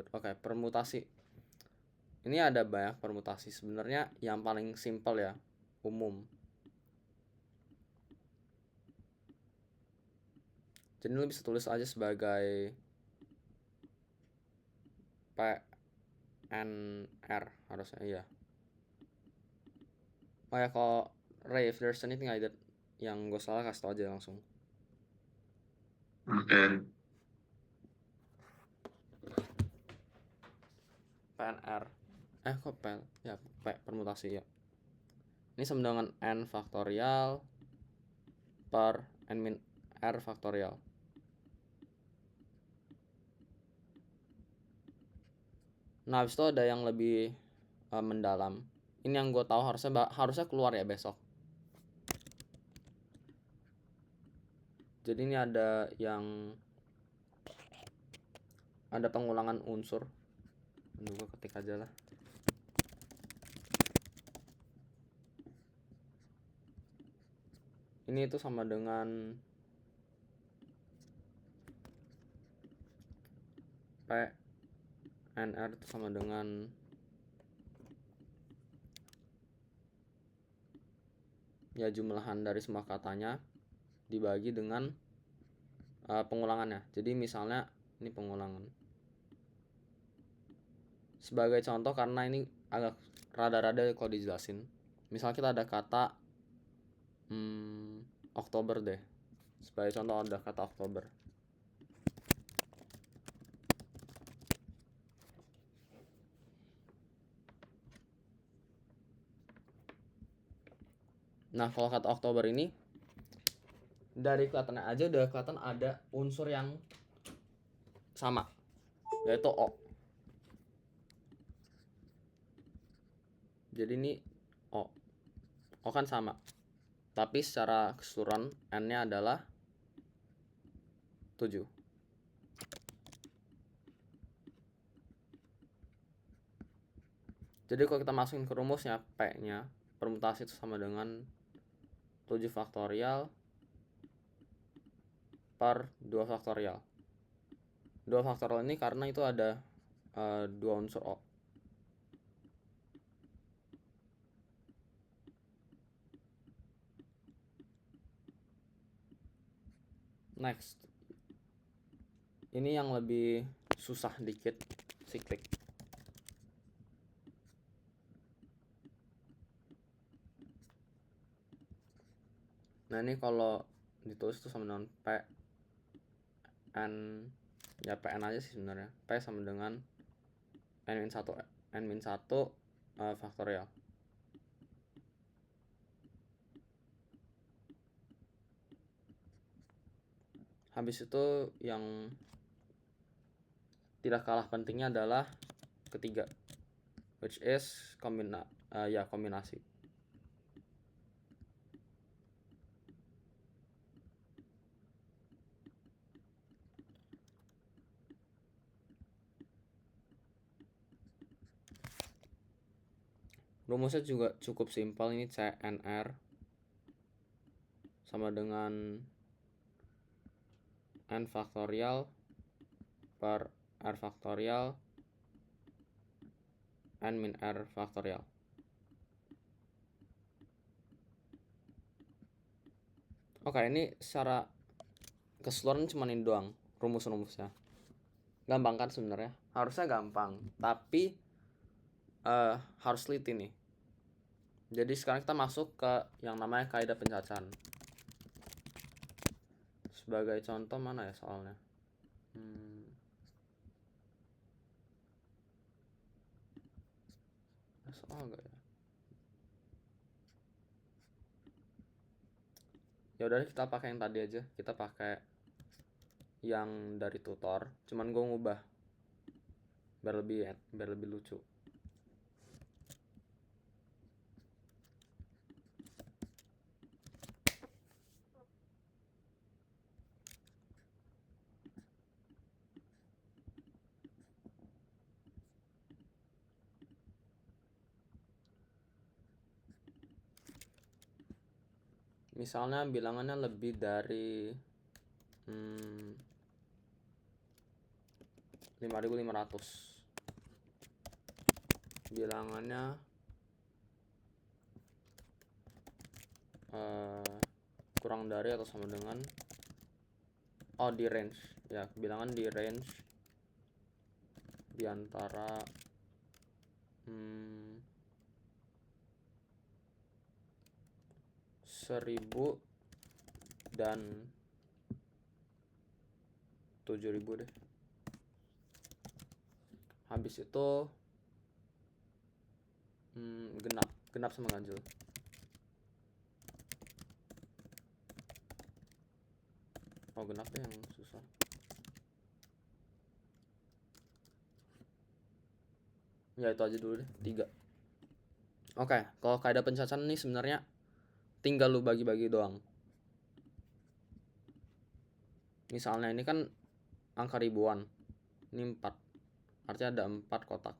good. Oke, permutasi. Ini ada banyak permutasi. Sebenarnya yang paling simple ya, umum. Jadi lu bisa tulis aja sebagai PNR harusnya iya. Oh ya, kalau Ray, if there's anything I did yang gue salah kasih tau aja langsung. Oke. PNR. Kok P? Ya, permutasi ya. Ini sama dengan N faktorial per N min R faktorial. Nah, habis itu ada yang lebih mendalam. Ini yang gue tahu harusnya keluar ya besok. Jadi ini ada pengulangan unsur. Gue ketik aja lah. Ini itu sama dengan PNR itu sama dengan ya jumlahan dari semua katanya dibagi dengan pengulangannya. Jadi misalnya ini pengulangan. Sebagai contoh, karena ini agak rada-rada kalau dijelasin. Misal kita ada kata Oktober deh. Sebagai contoh ada kata Oktober. Nah, kalau kata Oktober ini dari kelihatannya aja udah kelihatan ada unsur yang sama, yaitu O. Jadi ini O. O kan sama. Tapi secara keseluruhan N-nya adalah 7. Jadi kalau kita masukin ke rumusnya, P-nya permutasi itu sama dengan 7 faktorial per 2 faktorial. 2 faktorial ini karena itu ada 2 unsur O. Next. Ini yang lebih susah dikit, siklik. Nah, ini kalau ditulis itu sama dengan PN, ya PN aja sih sebenarnya. P sama dengan N-1 faktorial. Habis itu yang tidak kalah pentingnya adalah ketiga, which is kombinasi. Rumusnya juga cukup simpel, ini CNR sama dengan N faktorial per R faktorial N min R faktorial. Oke, ini secara keseluruhan cuma ini doang rumus-rumusnya. Gampang kan sebenarnya? Harusnya gampang, tapi harus teliti nih. Jadi sekarang kita masuk ke yang namanya kaidah pencacahan. Sebagai contoh mana ya soalnya? Soal gak ya? Ya udah kita pakai yang tadi aja. Kita pakai yang dari tutor. Cuman gue ngubah biar lebih lucu. Misalnya bilangannya lebih dari 5.500. Bilangannya kurang dari atau sama dengan di range ya, bilangan di range di antara 1.000 dan 7.000 deh. Habis itu genap sama ganjil. Genap deh yang susah. Ya itu aja dulu deh, 3. Oke, kalau kaidah pencacahan nih sebenarnya tinggal lu bagi-bagi doang. Misalnya ini kan angka ribuan, ini 4, artinya ada 4 kotak.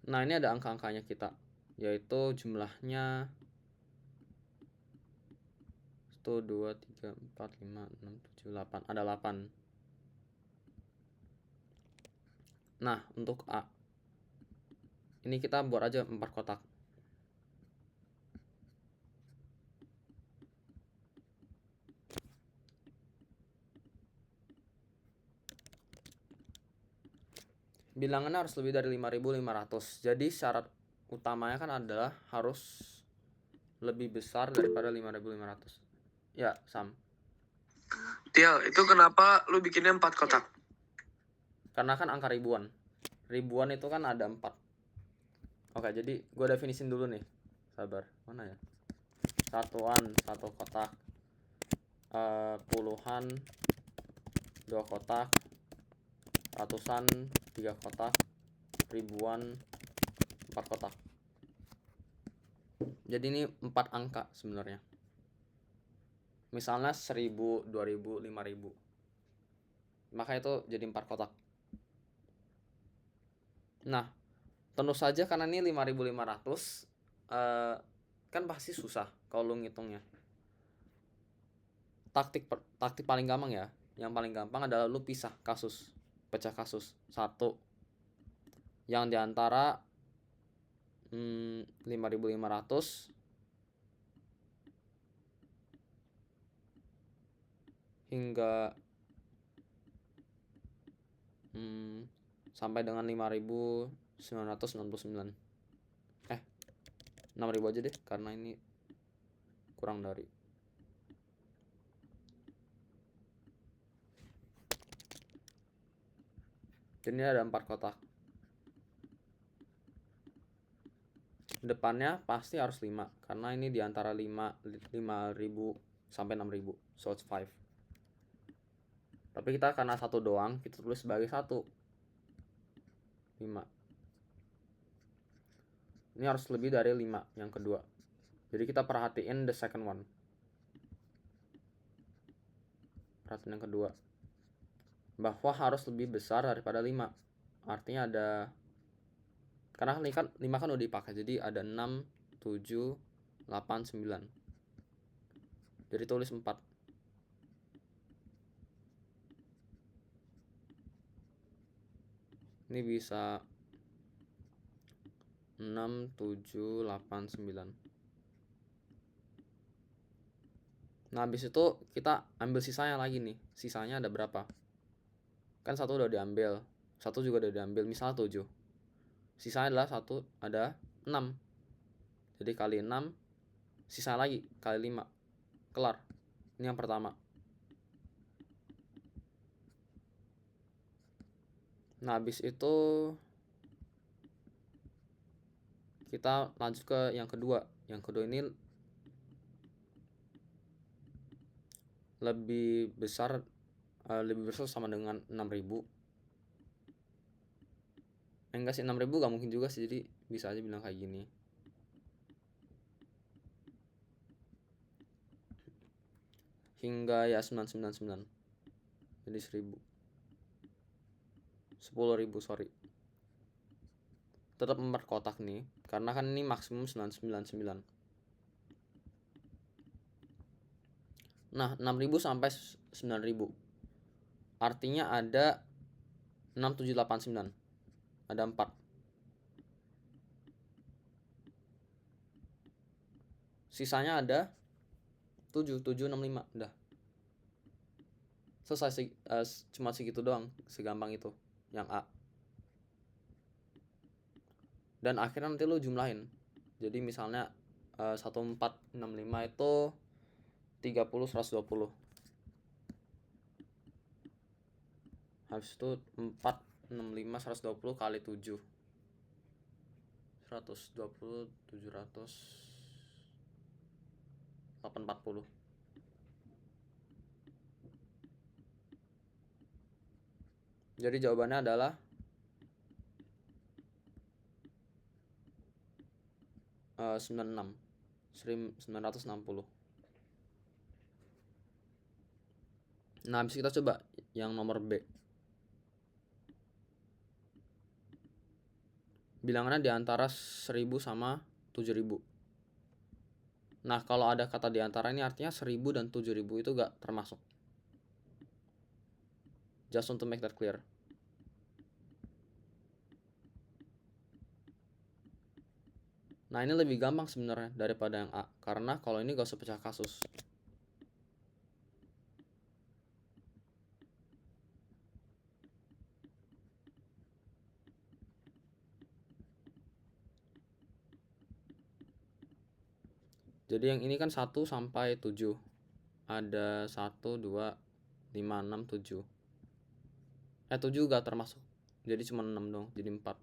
Nah ini ada angka-angkanya kita, yaitu jumlahnya 1, 2, 3, 4, 5, 6, 7, 8. Ada 8. Nah untuk A ini kita buat aja 4 kotak. Bilangannya harus lebih dari 5.500. Jadi syarat utamanya kan adalah harus lebih besar daripada 5.500. Ya, Sam. Tiel, itu kenapa lu bikinnya 4 kotak? Karena kan angka ribuan. Ribuan itu kan ada 4. Oke, jadi gue definisin dulu nih. Sabar, mana ya? Satuan 1 kotak, puluhan 2 kotak, ratusan 3 kotak, ribuan 4 kotak. Jadi ini 4 angka sebenarnya. Misalnya 1.000, 2.000, 5.000. Maka itu jadi 4 kotak. Nah, tentu saja karena ini 5.500, kan pasti susah kalau lu ngitungnya. Taktik paling gampang ya. Yang paling gampang adalah lu pisah kasus, pecah kasus. 1 yang diantara 5.500 hingga sampai dengan 5.999. 6.000 aja deh karena ini kurang dari. Jadi ini ada 4 kotak. Depannya pasti harus 5 karena ini diantara 5.000 sampai 6.000. So it's 5. Tapi kita karena 1 doang, kita tulis sebagai 1. 5. Ini harus lebih dari 5 yang kedua. Jadi kita perhatiin the second one. Perhatian yang kedua. Bahwa harus lebih besar daripada 5. Artinya ada, karena 5 kan udah dipakai, jadi ada 6, 7, 8, 9. Jadi tulis 4. Ini bisa 6, 7, 8, 9. Nah habis itu kita ambil sisanya lagi nih. Sisanya ada berapa? Kan 1 udah diambil, 1 juga udah diambil, misalnya 7. Sisanya adalah 1, ada 6. Jadi kali 6, sisa lagi kali 5. Kelar. Ini yang pertama. Nah habis itu kita lanjut ke yang kedua. Yang kedua ini lebih besar sama dengan 6.000. Enggak sih, 6.000 gak mungkin juga sih, jadi bisa aja bilang kayak gini. Hingga ya 999. Jadi 1.000. 10.000, sorry. Tetap 4 kotak nih, karena kan ini maksimum 999. Nah 6.000 sampai 9.000. Artinya ada 6789. Ada 4. Sisanya ada 765. Udah. Selesai cuma segitu doang, segampang itu yang A. Dan akhirnya nanti lu jumlahin. Jadi misalnya 1465 itu 30 120. Habis itu 465 120 kali 7. 120 700 840. Jadi jawabannya adalah 96 1960. Nah, habis kita coba yang nomor B. Bilangannya di antara 1000 sama 7000. Nah, kalau ada kata di antara ini artinya 1000 dan 7000 itu gak termasuk. Just want to make that clear. Nah, ini lebih gampang sebenarnya daripada yang A, karena kalau ini gak usah pecah kasus. Jadi yang ini kan 1 sampai 7. Ada 1, 2, 5, 6, 7. 7 gak termasuk. Jadi cuma 6 dong, jadi 4.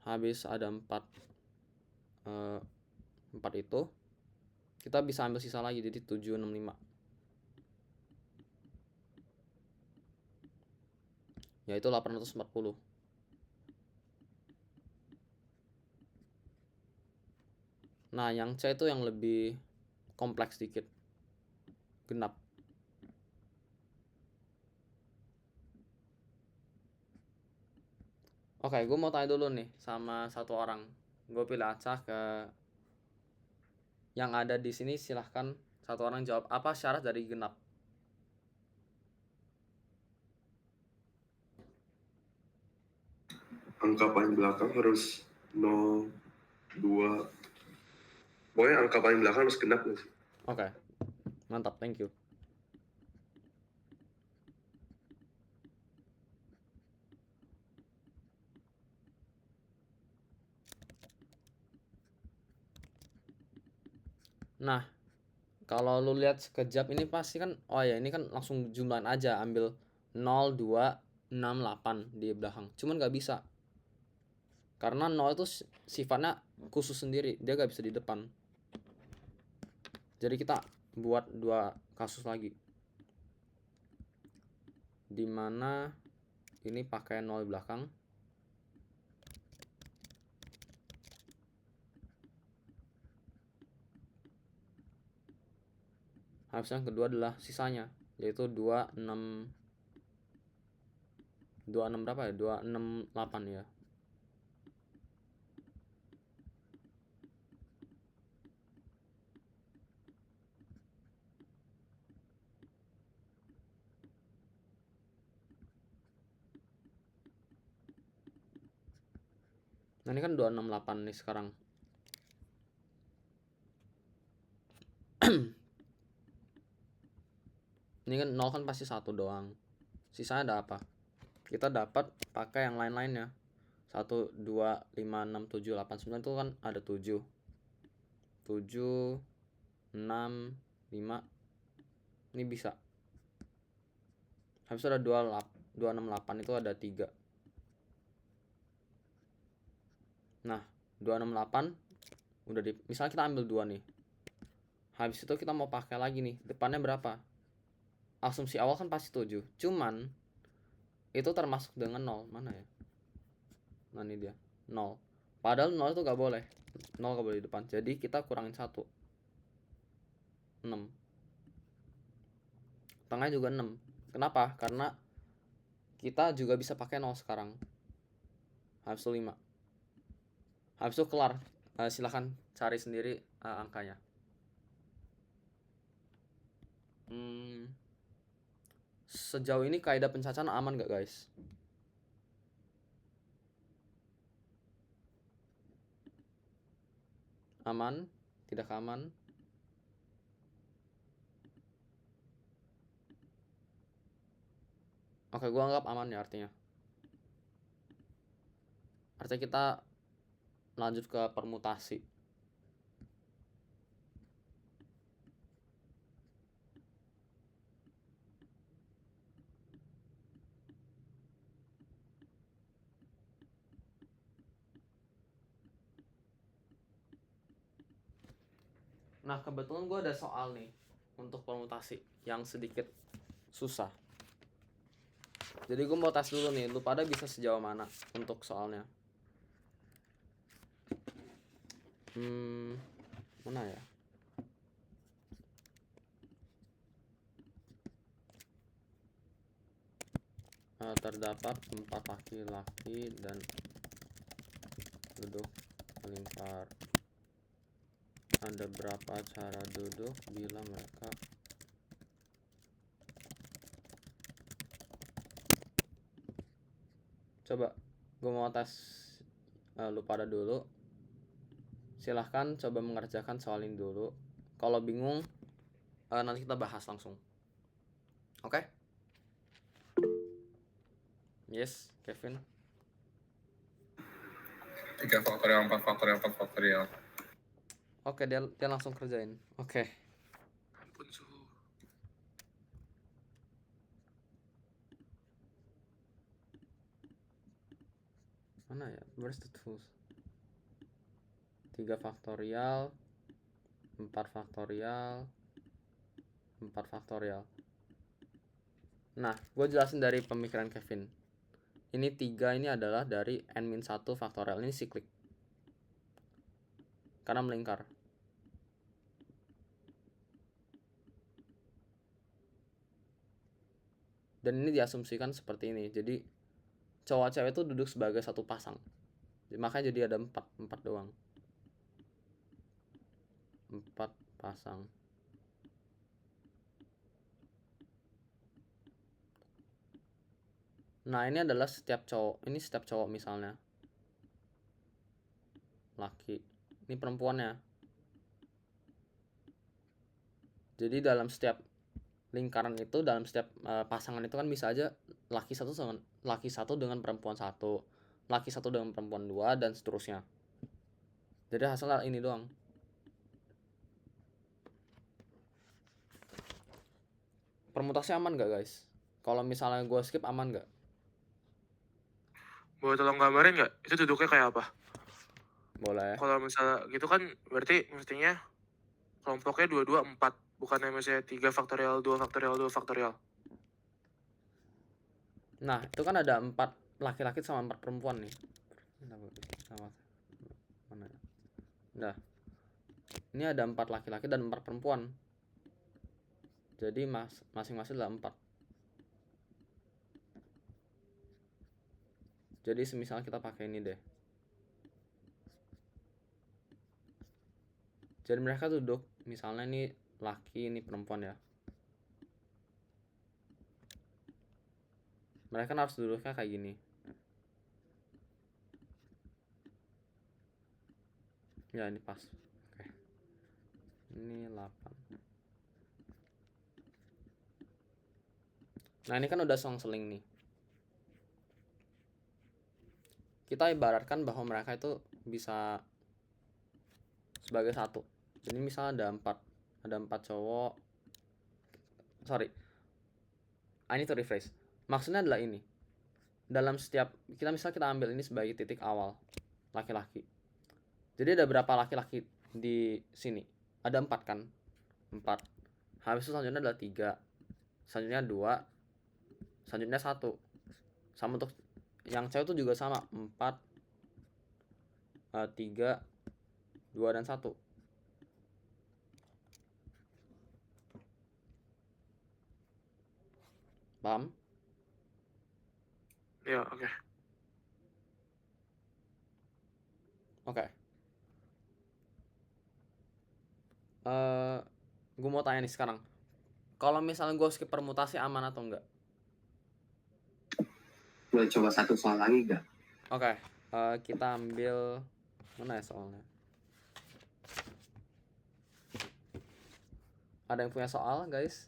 Habis ada 4 itu kita bisa ambil sisa lagi, jadi 765, yaitu 840. Nah, yang C itu yang lebih kompleks dikit, genap. Oke, gue mau tanya dulu nih sama satu orang. Gue pilih acak ke yang ada di sini. Silahkan satu orang jawab apa syarat dari genap. Angka paling belakang harus 0, 2. Pokoknya angka paling belakang harus genap nggak sih? Oke, mantap, thank you. Nah, kalau lu lihat sekejap ini pasti kan, oh ya ini kan langsung jumlahan aja, ambil 0, 2, 6, 8 di belakang. Cuman gak bisa, karena 0 itu sifatnya khusus sendiri, dia gak bisa di depan. Jadi kita buat 2 kasus lagi, dimana ini pakai 0 di belakang. Habis yang kedua adalah sisanya, yaitu 26 berapa ya? 268 ya. Nah, ini kan 268 nih sekarang. Ini kan 0 kan pasti 1 doang. Sisanya ada apa? Kita dapat pakai yang lain-lainnya. 1, 2, 5, 6, 7, 8, 9 itu kan ada 7. 7, 6, 5. Ini bisa. Habis itu ada 268 itu ada 3. Nah, 268 udah misalnya kita ambil 2 nih. Habis itu kita mau pakai lagi nih. Depannya berapa? Asumsi awal kan pasti 7. Cuman itu termasuk dengan 0. Mana ya? Nah, ini dia. 0. Padahal 0 itu gak boleh. 0 gak boleh di depan. Jadi kita kurangin 1. 6. Tengahnya juga 6. Kenapa? Karena kita juga bisa pakai 0 sekarang. habis itu 5, habis itu kelar. Silahkan cari sendiri angkanya. Sejauh ini kaidah pencacahan aman gak guys? Aman? Tidak aman? Oke, gua anggap aman ya artinya. Artinya kita lanjut ke permutasi. Nah, kebetulan gue ada soal nih untuk permutasi yang sedikit susah. Jadi gue mau tes dulu nih, lu pada bisa sejauh mana untuk soalnya. Mana ya? Terdapat 4 laki-laki dan duduk melingkar. Ada berapa cara duduk bila mereka coba gue mau tes lu pada dulu. Silahkan coba mengerjakan soal ini dulu. Kalau bingung nanti kita bahas langsung. Oke? Yes, Kevin. 3 faktorial, 4 faktorial, 4 faktorial. Oke, dia langsung kerjain. Oke. Ampun suhu. Mana ya? Where's the tools? 3 faktorial, 4 faktorial, 4 faktorial. Nah, gue jelasin dari pemikiran Kevin. Ini 3 ini adalah dari n-1 faktorial. Ini siklik. Karena melingkar. Dan ini diasumsikan seperti ini. Jadi cowok cewek itu duduk sebagai satu pasang. Makanya jadi ada 4 doang. 4 pasang. Nah, ini adalah setiap cowok. Ini setiap cowok misalnya. Laki. Ini perempuannya. Jadi dalam setiap lingkaran itu, dalam setiap pasangan itu kan bisa aja laki satu dengan perempuan satu, laki satu dengan perempuan 2, dan seterusnya. Jadi hasilnya ini doang. Permutasi aman gak guys? Kalau misalnya gue skip aman gak? Boleh tolong gambarin nggak? Itu duduknya kayak apa? Boleh. Kalau misalnya gitu kan berarti mestinya kelompoknya 2, 2, 4. Bukannya misalnya 3 faktorial, 2 faktorial, 2 faktorial. Nah, itu kan ada 4 laki-laki sama 4 perempuan nih. Mana ya? Nah, ini ada 4 laki-laki dan 4 perempuan. Jadi masing-masing adalah 4. Jadi semisal kita pakai ini deh. Jadi mereka duduk, misalnya ini laki, ini perempuan ya. Mereka harus duduknya kayak gini. Ya, ini pas. Oke. Ini 8. Nah, ini kan udah selang-seling nih. Kita ibaratkan bahwa mereka itu bisa sebagai satu. Jadi misalnya ada 4 cowok. Sorry, I need to rephrase. Maksudnya adalah ini. Dalam setiap kita ambil ini sebagai titik awal laki-laki. Jadi ada berapa laki-laki di sini? Ada 4 kan? 4. Habis itu selanjutnya adalah 3. Selanjutnya 2. Selanjutnya 1. Sama untuk yang cewek itu juga sama. 4, 3, 2, dan 1. Paham? Ya, oke. Oke. Gue mau tanya nih sekarang. Kalau misalnya gue skip permutasi aman atau enggak? Boleh coba satu soal lagi gak? Oke. Kita ambil mana ya soalnya? Ada yang punya soal, guys?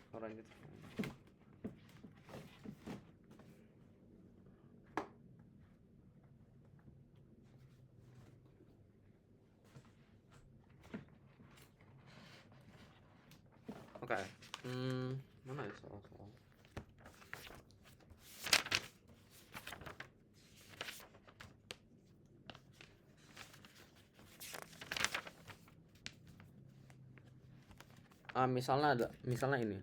Orang gitu. Oke. Mana ya soal-soal? Misalnya ini.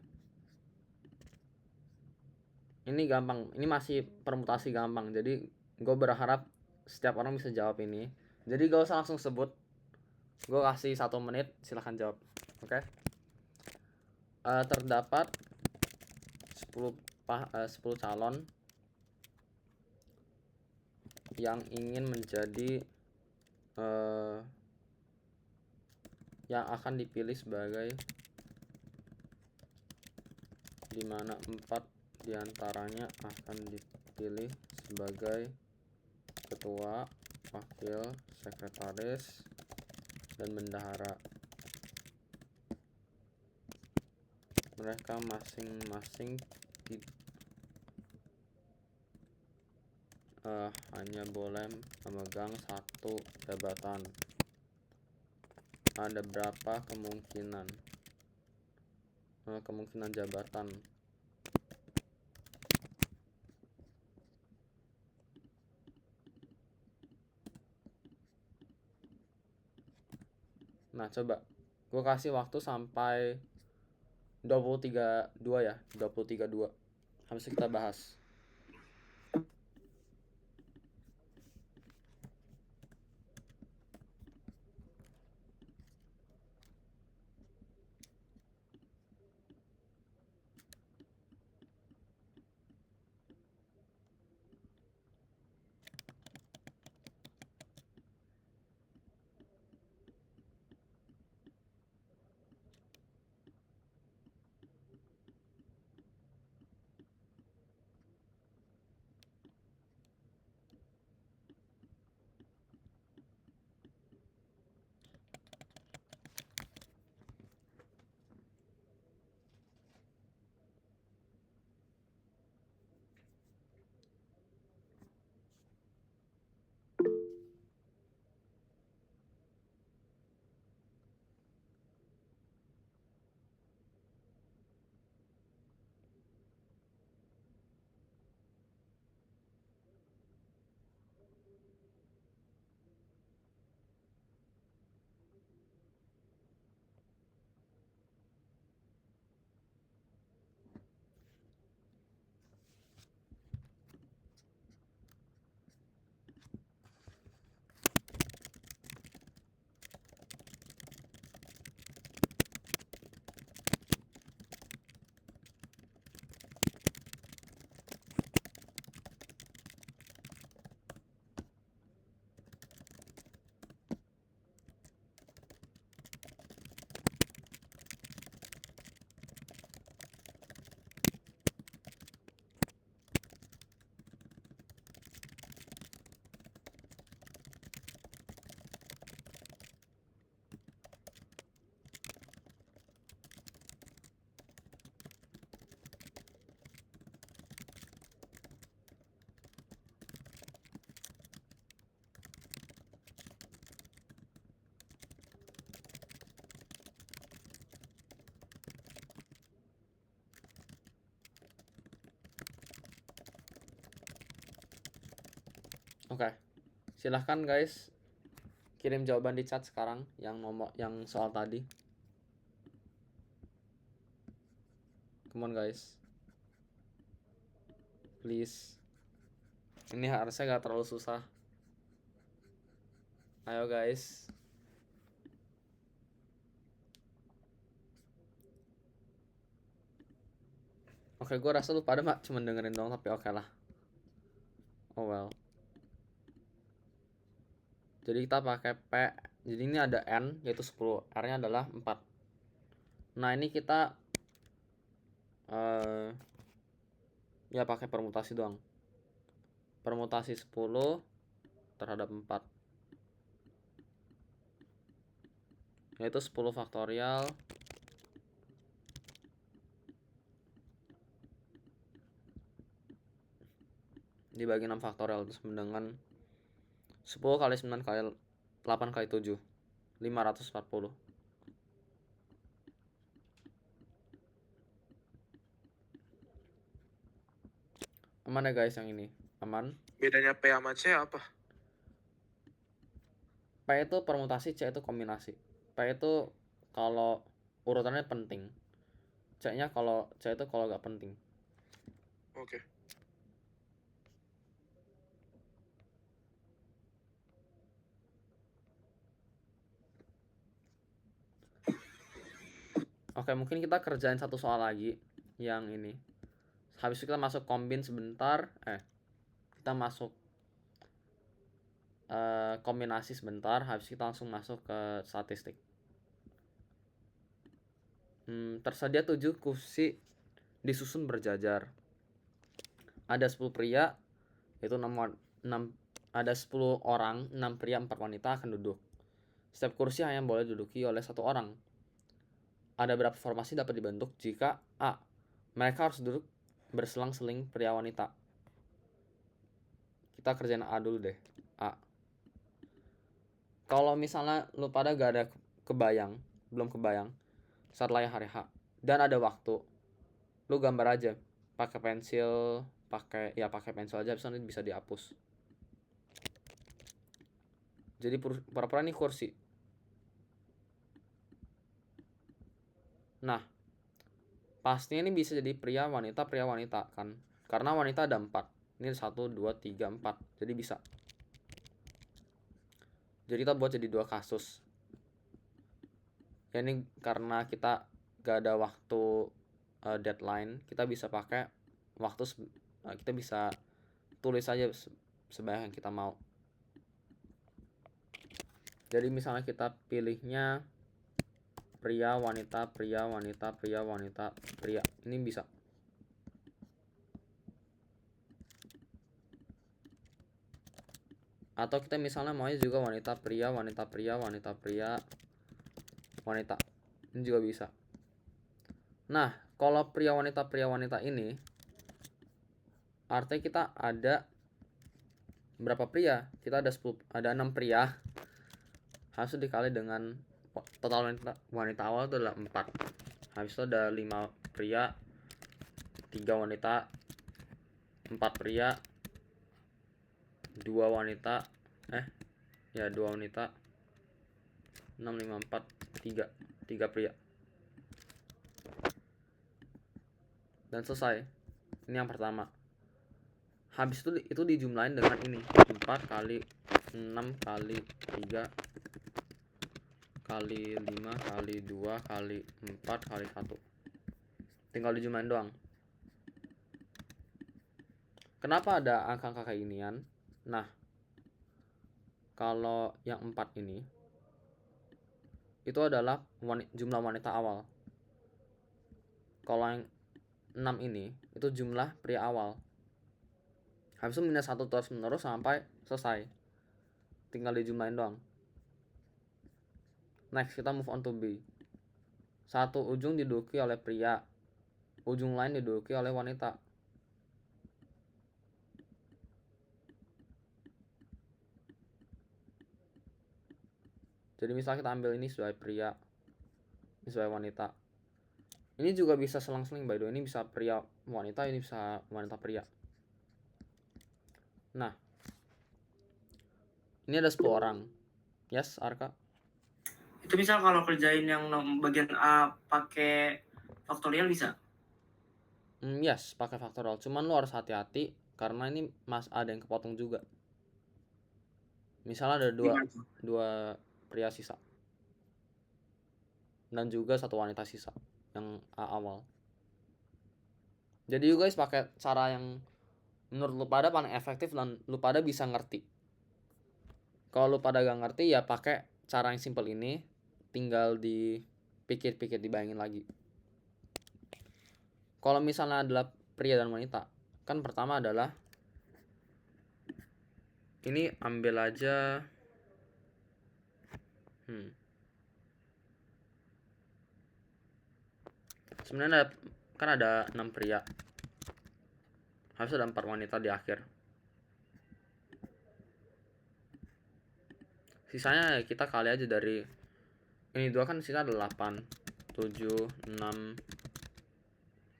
Ini gampang, ini masih permutasi gampang. Jadi gue berharap setiap orang bisa jawab ini. Jadi gak usah langsung sebut. Gue kasih 1 menit, silahkan jawab. Oke? Terdapat 10 calon yang ingin menjadi yang akan dipilih sebagai, dimana 4 diantaranya akan dipilih sebagai ketua, wakil, sekretaris, dan bendahara. Mereka masing-masing hanya boleh memegang 1 jabatan. Ada berapa kemungkinan jabatan? Nah, coba gue kasih waktu sampai 23.2 ya, 23.2. Habis itu kita bahas. Oke. Silahkan guys kirim jawaban di chat sekarang yang soal tadi. Come on guys. Please. Ini harusnya gak terlalu susah. Ayo guys. Oke, gue rasa lu pada cuma dengerin doang, tapi oke lah. Oh well. Jadi kita pakai P. Jadi ini ada N yaitu 10. R-nya adalah 4. Nah, ini kita ya pakai permutasi doang. Permutasi 10 terhadap 4. Yaitu 10 faktorial dibagi 6 faktorial itu sama dengan 10 kali 9 kali 8 kali 7 540. Aman ya guys yang ini? Aman. Bedanya P sama C apa? P itu permutasi, C itu kombinasi. P itu kalau urutannya penting. C-nya kalau C itu kalau nggak penting. Oke. Oke, mungkin kita kerjain satu soal lagi yang ini. Habis itu kita masuk kombin sebentar. Kita masuk kombinasi sebentar. Habis itu kita langsung masuk ke statistik. Tersedia 7 kursi disusun berjajar. Ada 10 pria, yaitu 6 ada 10 orang, 6 pria, 4 wanita akan duduk. Setiap kursi hanya boleh diduduki oleh satu orang. Ada berapa formasi dapat dibentuk jika A. Mereka harus duduk berselang-seling pria wanita. Kita kerjain A dulu deh. A. Kalau misalnya lu pada gak ada belum kebayang saat layar hari H dan ada waktu, lu gambar aja pakai pensil, pakai pensil aja, nanti bisa dihapus. Jadi pura-pura ini kursi. Nah, pastinya ini bisa jadi pria wanita kan, karena wanita ada 4. Ini 1 2 3 4, jadi bisa. Jadi kita buat jadi 2 kasus. Ya ini karena kita gak ada waktu deadline, kita bisa pakai waktu, kita bisa tulis aja sebanyak yang kita mau. Jadi misalnya kita pilihnya pria wanita pria wanita pria wanita pria, ini bisa. Atau kita misalnya maunya juga wanita pria wanita pria wanita pria wanita, ini juga bisa. Nah, kalau pria wanita ini artinya kita ada berapa pria? Kita ada 6 pria. Harus dikali dengan total wanita awal itu adalah 4. Habis itu ada 5 pria, 3 wanita, 4 pria, 2 wanita, 2 wanita, 6, 5, 4, 3 pria. Dan selesai. Ini yang pertama. Habis itu dijumlahin dengan ini. 4 kali 6 kali 3 kali 5 kali 2 kali 4 kali 1. Tinggal dijumlahin doang. Kenapa ada angka kayak ginian? Nah, kalau yang 4 ini itu adalah jumlah wanita awal. Kalau yang 6 ini itu jumlah pria awal. Habis itu minus 1 terus menerus sampai selesai. Tinggal dijumlahin doang. Next, kita move on to B. Satu ujung diduduki oleh pria, ujung lain diduduki oleh wanita. Jadi misalnya kita ambil ini sebagai pria, ini sebagai wanita. Ini juga bisa selang-seling by the way. Ini bisa pria wanita, ini bisa wanita pria. Nah, ini ada 10 orang. Yes, Arka? Itu misal kalau kerjain yang bagian A pakai faktorial bisa? Yes, pakai faktorial. Cuman lu harus hati-hati karena ini ada yang kepotong juga. Misalnya ada dua pria sisa dan juga 1 wanita sisa yang A awal. Jadi you guys pakai cara yang menurut lu pada paling efektif dan lu pada bisa ngerti. Kalau lu pada gak ngerti ya pakai cara yang simple ini, tinggal dipikir-pikir, dibayangin lagi. Kalau misalnya adalah pria dan wanita, kan pertama adalah ini ambil aja sebenarnya kan ada 6 pria, harus ada 4 wanita di akhir. Sisanya kita kali aja dari ini 2 kan, sisa ada 8, 7, 6,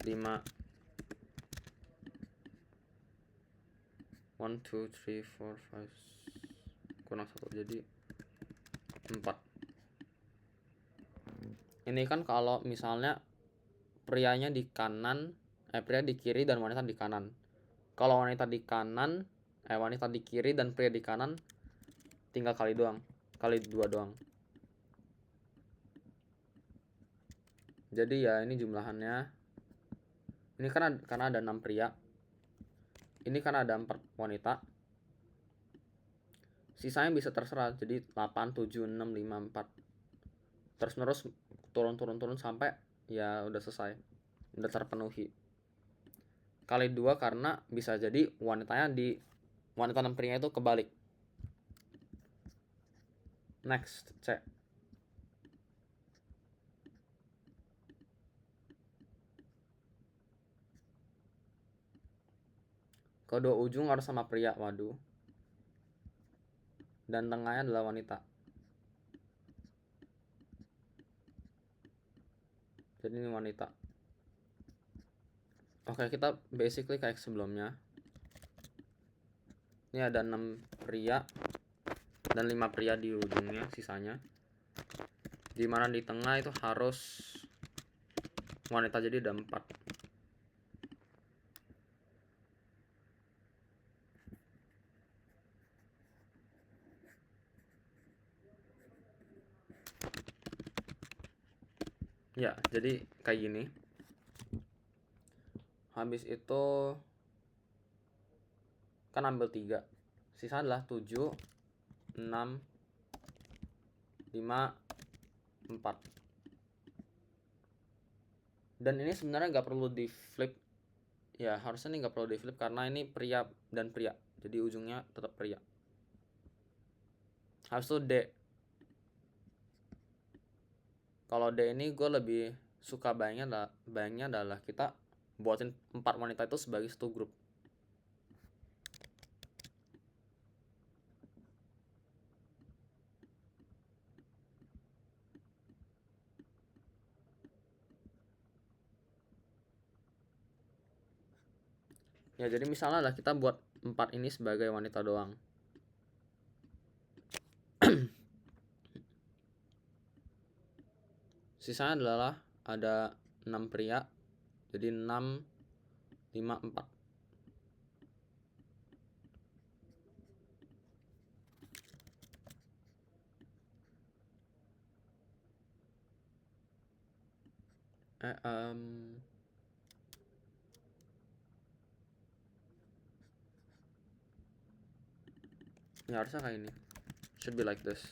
5, 1, 2, 3, 4, 5 kurang 1 jadi 4. Ini kan kalau misalnya prianya di kanan, pria di kiri dan wanita di kanan. Kalau wanita di kanan, wanita di kiri dan pria di kanan tinggal kali 2 doang. Jadi ya ini jumlahannya. Ini kan karena ada 6 pria. Ini kan ada 4 wanita. Sisanya bisa terserah. Jadi 8, 7, 6, 5, 4. Terus menerus turun sampai ya udah selesai. Udah terpenuhi. Kali 2 karena bisa jadi wanita 6 pria itu kebalik. Next, C. Kedua ujung harus sama pria, waduh. Dan tengahnya adalah wanita. Jadi ini wanita. Oke, kita basically kayak sebelumnya. Ini ada 6 pria dan 5 pria di ujungnya, sisanya. Dimana di tengah itu harus wanita, jadi ada 4. Ya, jadi kayak gini. Habis itu kan ambil 3. Sisa adalah 7, 6, 5, 4. Dan ini sebenarnya nggak perlu di flip. Ya, harusnya ini nggak perlu di flip karena ini pria dan pria. Jadi ujungnya tetap pria. Habis itu D. Kalau D ini gue lebih suka bayangnya adalah kita buatin 4 wanita itu sebagai satu grup. Ya, jadi misalnya lah kita buat 4 ini sebagai wanita doang. Sisanya adalah ada 6 pria. Jadi 6, 5, 4. Ya harusnya kayak ini. Should be like this.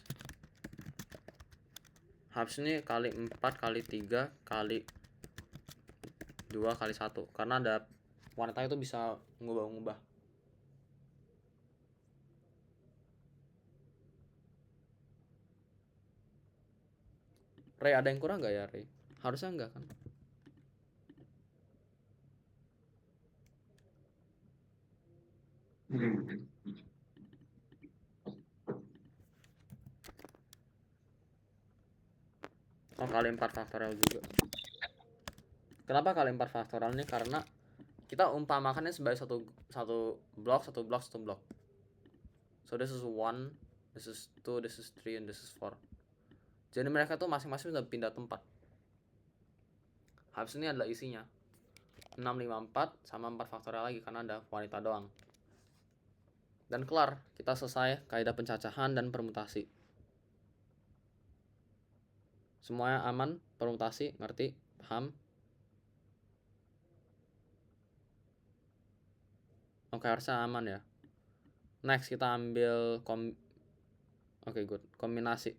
Harus ini kali 4 kali 3 kali 2 kali 1. Karena ada wanita itu bisa ngubah-ngubah. Ray, ada yang kurang gak ya, Ray? Harusnya enggak kan? Oh, kali 4 faktorial juga. Kenapa kali 4 faktorial ini? Karena kita umpamakannya sebagai satu blok. So this is 1, this is 2, this is 3, and this is 4. Jadi mereka tuh masing-masing udah pindah tempat. Habis ini adalah isinya 6, 5, 4 sama 4 faktorial lagi karena ada wanita doang. Dan kelar, kita selesai kaidah pencacahan dan permutasi. Semuanya aman, permutasi, ngerti, paham? Oke, harusnya aman ya. Next kita ambil Oke, good. Kombinasi.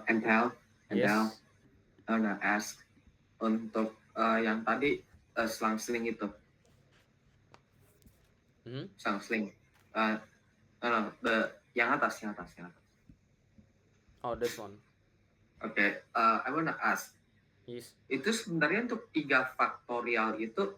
Entel, Yes. I wanna ask untuk yang tadi selang-seling itu, Mhm. selang-seling. No, yang atas. Oh, this one. Oke, I wanna ask, Yes. itu sebenarnya untuk 3 faktorial itu